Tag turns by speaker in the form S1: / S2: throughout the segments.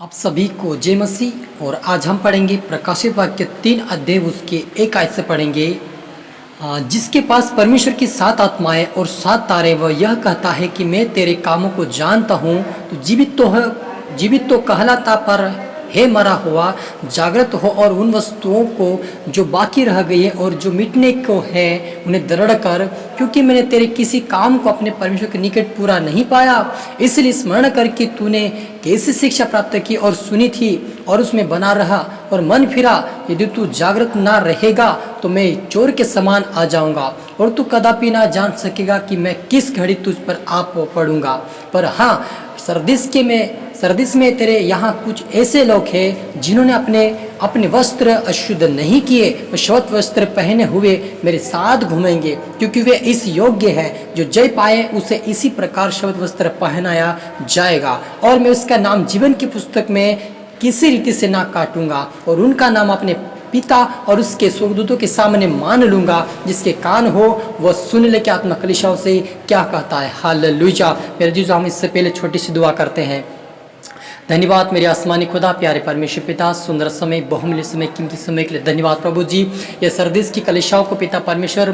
S1: आप सभी को जय मसीह। और आज हम पढ़ेंगे प्रकाशित वाक्य 3 अध्याय उसके 1 आयत से पढ़ेंगे। जिसके पास परमेश्वर की 7 आत्माएं और 7 तारे, वह यह कहता है कि मैं तेरे कामों को जानता हूँ। तो जीवित तो कहलाता, पर हे मरा हुआ, जागृत हो और उन वस्तुओं को जो बाकी रह गई है और जो मिटने को है उन्हें दृढ़ कर, क्योंकि मैंने तेरे किसी काम को अपने परमेश्वर के निकट पूरा नहीं पाया। इसलिए स्मरण कर कि तूने कैसी शिक्षा प्राप्त की और सुनी थी और उसमें बना रहा और मन फिरा। यदि तू जागृत ना रहेगा तो मैं चोर के समान आ जाऊंगा और तू कदापि ना जान सकेगा कि मैं किस घड़ी तुझ पर आ पड़ूंगा। पर हाँ, सरदिस में तेरे यहाँ कुछ ऐसे लोग हैं जिन्होंने अपने वस्त्र अशुद्ध नहीं किए, वे श्वेत वस्त्र पहने हुए मेरे साथ घूमेंगे, क्योंकि वे इस योग्य है। जो जय पाए उसे इसी प्रकार श्वेत वस्त्र पहनाया जाएगा, और मैं उसका नाम जीवन की पुस्तक में किसी रीति से ना काटूंगा, और उनका नाम अपने पिता और उसके स्वर्गदूतों के सामने मान लूंगा। जिसके कान हो वह सुन ले कि आत्मा कलीसियाओं से क्या कहता है। हालेलुया। मेरे जीजो, हम इससे पहले छोटी सी दुआ करते हैं। धन्यवाद मेरे आसमानी खुदा, प्यारे परमेश्वर पिता, सुंदर समय, बहुमूल्य समय, कीमती समय के लिए धन्यवाद प्रभु जी। ये सरदीस की कलिशाओं को पिता परमेश्वर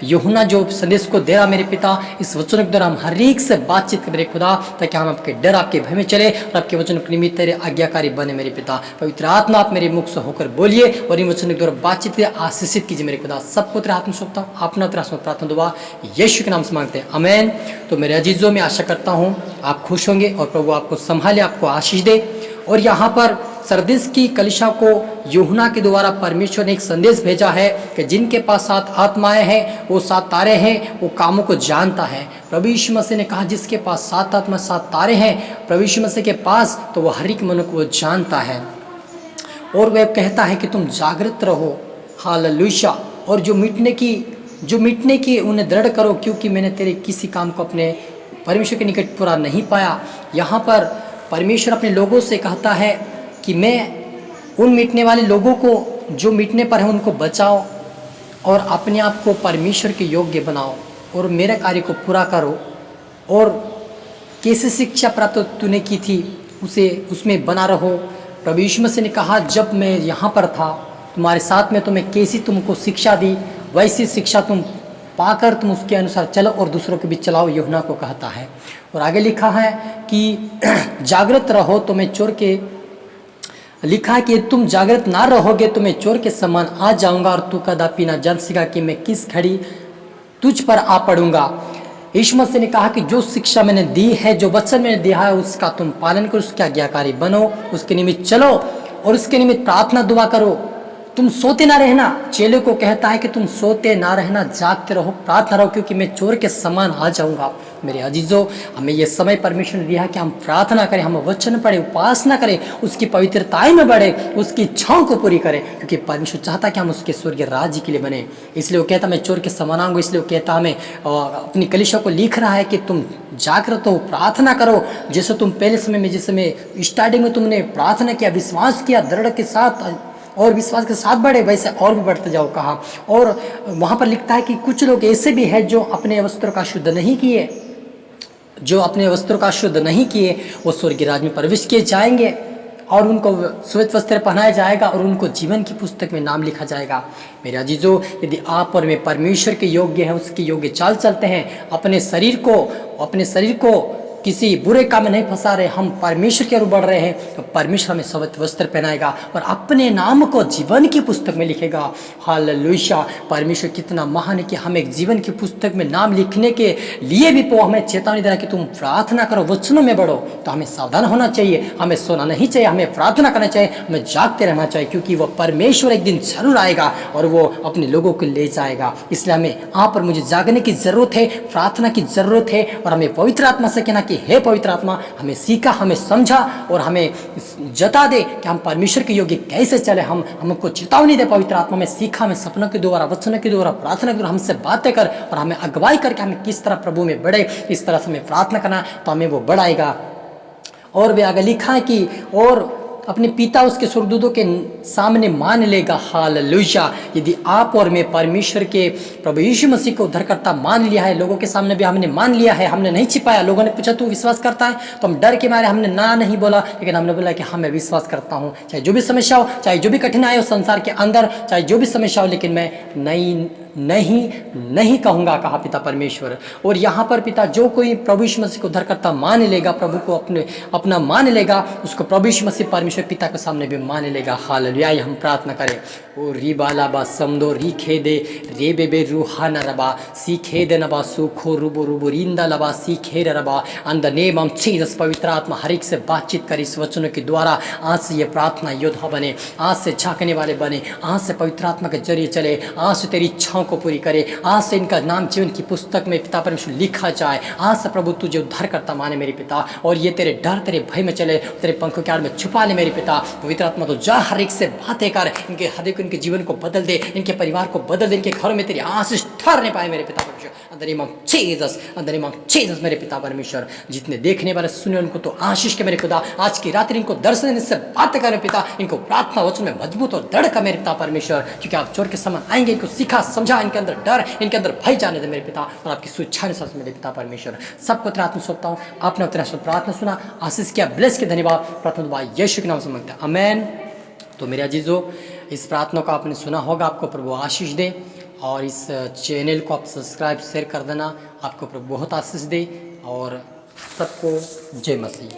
S1: यूहन्ना जो संदेश को दे रहा मेरे पिता, इस वचन के द्वारा हम हर एक से बातचीत करें मेरे खुदा, ताकि हम आपके डर, आपके भय में चले और आपके वचन के निमित्त तेरे आज्ञाकारी बने मेरे पिता। पवित्र आत्मा आप मेरे मुख से होकर बोलिए और इन वचन के द्वारा बातचीत आशीषित कीजिए मेरे खुदा। सबको तेरे हाथ में सौंपता हूं, अपना तेरा प्रार्थना दुआ यीशु के नाम से मांगते हैं, आमीन। तो मेरे अजीजों, में आशा करता हूँ आप खुश होंगे और प्रभु आपको संभाले, आपको आशीष दे। और यहाँ पर सरदीस की कलीसिया को यूहन्ना के द्वारा परमेश्वर ने एक संदेश भेजा है कि जिनके पास 7 आत्माएं हैं, वो 7 तारे हैं, वो कामों को जानता है। प्रभु यीशु मसीह ने कहा जिसके पास 7 आत्मा 7 तारे हैं प्रभु यीशु मसीह के पास, तो वो हर एक मन को जानता है और वह कहता है कि तुम जागृत रहो। हालेलुया। और जो मिटने की उन्हें दृढ़ करो, क्योंकि मैंने तेरे किसी काम को अपने परमेश्वर के निकट पूरा नहीं पाया। यहाँ पर परमेश्वर अपने लोगों से कहता है कि मैं उन मिटने वाले लोगों को जो मिटने पर है उनको बचाओ और अपने आप को परमेश्वर के योग्य बनाओ और मेरे कार्य को पूरा करो। और कैसे शिक्षा प्राप्त तूने की थी उसमें बना रहो। प्रभु यीशु मसीह ने कहा जब मैं यहाँ पर था तुम्हारे साथ में, तो मैं कैसी तुमको शिक्षा दी, वैसी शिक्षा तुम पाकर तुम उसके अनुसार चलो और दूसरों के बीच चलाओ, यूहन्ना को कहता है। और आगे लिखा है कि जागृत रहो, तो मैं चोर के लिखा है कि तुम जागृत ना रहोगे तो मैं चोर के समान आ जाऊंगा और तू कदापि ना जान सकेगा कि मैं किस घड़ी तुझ पर आ पड़ूंगा। यीशु मसीह ने कहा कि जो शिक्षा मैंने दी है, जो वचन मैंने दिया है, उसका तुम पालन करो, उसके आज्ञाकारी बनो, उसके निमित्त चलो और उसके निमित्त प्रार्थना दुआ करो। तुम सोते ना रहना। चेले को कहता है कि तुम सोते ना रहना, जागते रहो, प्रार्थना रहो, क्योंकि मैं चोर के समान आ जाऊंगा। मेरे अजीजों, हमें यह समय परमेश्वर ने दिया है कि हम प्रार्थना करें, हम वचन पढ़ें, उपासना करें, उसकी पवित्रताएं में बढ़े, उसकी इच्छाओं को पूरी करें, क्योंकि परमेश्वर चाहता है कि हम उसके स्वर्गीय राज्य के लिए बने। इसलिए वो कहता मैं चोर के समान आऊंगा। इसलिए वो कहता हमें अपनी कलीसिया को लिख रहा है कि तुम जागृत हो, प्रार्थना करो। जैसे तुम पहले समय में, जिस समय स्टार्टिंग में तुमने प्रार्थना किया, विश्वास किया, दृढ़ के साथ और विश्वास के साथ बढ़े, वैसे और भी बढ़ते जाओ कहा। और वहाँ पर लिखता है कि कुछ लोग ऐसे भी हैं जो अपने वस्त्रों का शुद्ध नहीं किए, वो स्वर्गीय राज्य में प्रवेश किए जाएंगे और उनको श्वेत वस्त्र पहनाया जाएगा और उनको जीवन की पुस्तक में नाम लिखा जाएगा। मेरे अजीजों, यदि आप और मैं परमेश्वर के योग्य हैं, उसके योग्य चाल चलते हैं, अपने शरीर को किसी बुरे काम में नहीं फंसा रहे, हम परमेश्वर की ओर बढ़ रहे हैं, तो परमेश्वर हमें श्वेत वस्त्र पहनाएगा और अपने नाम को जीवन की पुस्तक में लिखेगा। हालेलुया। परमेश्वर कितना महान है कि हमें जीवन की पुस्तक में नाम लिखने के लिए भी वो हमें चेतावनी दे रहा है कि तुम प्रार्थना करो, वचनों में बढ़ो। तो हमें सावधान होना चाहिए, हमें सोना नहीं चाहिए, हमें प्रार्थना करना चाहिए, हमें जागते रहना चाहिए, क्योंकि वो परमेश्वर एक दिन जरूर आएगा और वो अपने लोगों को ले जाएगा। इसलिए हमें यहाँ पर मुझे जागने की जरूरत है, प्रार्थना की जरूरत है और हमें पवित्र आत्मा से कहना कि हे पवित्र आत्मा, हमें सीखा, हमें समझा और हमें जता दे कि हम परमेश्वर के योग्य कैसे चले। हमको चेतावनी दे पवित्र आत्मा में, सीखा हमें सपनों के द्वारा, वचनों के द्वारा, प्रार्थना के द्वारा हमसे बातें कर और हमें अगुवाई करके हमें किस तरह प्रभु में बढ़े, इस तरह से हमें प्रार्थना करना, तो हमें वो बढ़ाएगा। और वे आगे लिखा है कि और अपने पिता उसके स्वर्गदूतों के सामने मान लेगा। हालेलुया। यदि आप और मैं परमेश्वर के प्रभु यीशु मसीह को उद्धारकर्ता मान लिया है, लोगों के सामने भी हमने मान लिया है, हमने नहीं छिपाया। लोगों ने पूछा तू विश्वास करता है, तो हम डर के मारे हमने ना नहीं बोला, लेकिन हमने बोला कि हाँ मैं विश्वास करता हूँ। चाहे जो भी समस्या हो, चाहे जो भी कठिनाई हो संसार के अंदर, चाहे जो भी समस्या हो, लेकिन मैं नहीं कहूँगा, कहा पिता परमेश्वर। और यहाँ पर पिता जो कोई प्रभु यीशु मसीह को उद्धारकर्ता मान लेगा, प्रभु को अपना मान लेगा, उसको प्रभु यीशु मसीह परमेश्वर पिता के सामने भी मान लेगा। हालेलुया। हम प्रार्थना करें। ओ रिबालाबा समदो री खेदे रे बेबे रूहाना रबा सी खेदे नबा सुखो रुबो रुबो रिंदा लबा सी खेर रबा in the name of Jesus. पवित्र आत्मा हर एक से बातचीत कर इस वचनों के द्वारा। आज से ये प्रार्थना योद्धा बने, आज से झांकने वाले बने, आज से पवित्र आत्मा के जरिए चले, आज से तेरी इच्छाओं को पूरी करे, आज से इनका नाम जीवन की पुस्तक में पिता परमेश्वर लिखा जाए। आज से प्रभु तुझे उद्धार करता माने मेरे पिता, और ये तेरे डर तेरे भय में चले, तेरे पंखों के आड़ में छुपा ले मेरे पिता। पवित्र आत्मा तो जा हर एक से बातें कर, इनके हृदय को, इनके जीवन को बदल दे, इनके परिवार को बदल दे, इनके घरों में तेरी आशीष ठहरने पाए मेरे पिता परमेश्वर। In the name of Jesus, in the name of Jesus मेरे पिता परमेश्वर। जितने देखने वाले सुने उनको तो आशीष के मेरे खुदा, आज की रात्रि इनको दर्शन देने से बातें करें पिता, इनको प्रार्थना वचन में मजबूत और दृढ़ का मेरे पिता परमेश्वर, क्योंकि आप चोर के समान आएंगे। इनको सिखा समझा, इनके अंदर डर, इनके अंदर भय जाने दे मेरे पिता, और आपकी सुच्छा साथ मेरे पिता परमेश्वर। सबको तेरा आत्मा सौंपता हूँ। आपने तेरा प्रार्थना सुना, आशीष किया, ब्लेस के धन्यवाद। प्रार्थना दुआ यीशु के नाम से मांगते हैं, आमेन। तो मेरे अजीजों, इस प्रार्थना को आपने सुना होगा, आपको प्रभु आशीष दे, और इस चैनल को आप सब्सक्राइब शेयर कर देना, आपको प्रभु बहुत आशीष दे, और सबको जय मसीह।